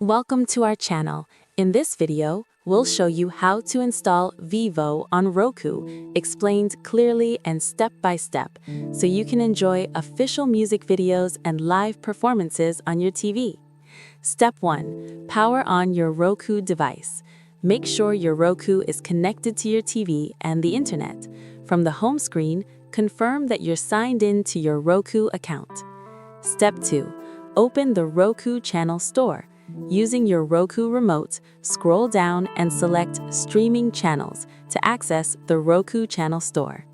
Welcome to our channel. In this video, we'll show you how to install Vevo on Roku, explained clearly and step by step, so you can enjoy official music videos and live performances on your TV. Step 1. Power on your Roku device. Make sure your Roku is connected to your TV and the internet. From the home screen, confirm that you're signed in to your Roku account. Step 2. Open the Roku channel store. Using your Roku remote, scroll down and select Streaming Channels to access the Roku channel store.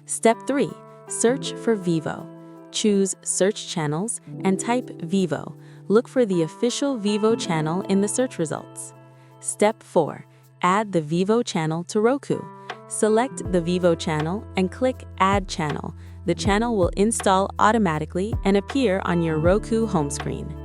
Step 3. Search for Vevo. Choose Search Channels and type Vevo. Look for the official Vevo channel in the search results. Step 4. Add the Vevo channel to Roku. Select the Vevo channel and click Add Channel. The channel will install automatically and appear on your Roku home screen.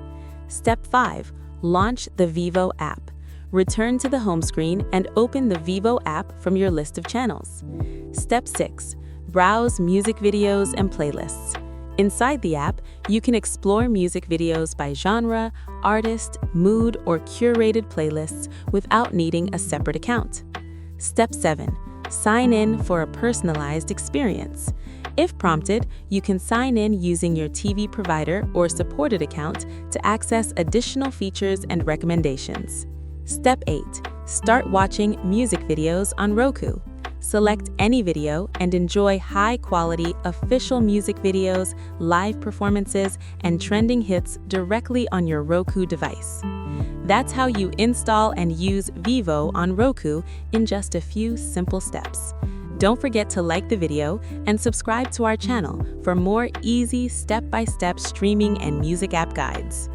Step 5. Launch the Vevo app. Return to the home screen and open the Vevo app from your list of channels. Step 6. Browse music videos and playlists. Inside the app, you can explore music videos by genre, artist, mood, or curated playlists without needing a separate account. Step 7. Sign in for a personalized experience. If prompted, you can sign in using your TV provider or supported account to access additional features and recommendations. Step 8. Start watching music videos on Roku. Select any video and enjoy high-quality official music videos, live performances, and trending hits directly on your Roku device. That's how you install and use Vevo on Roku in just a few simple steps. Don't forget to like the video and subscribe to our channel for more easy step-by-step streaming and music app guides.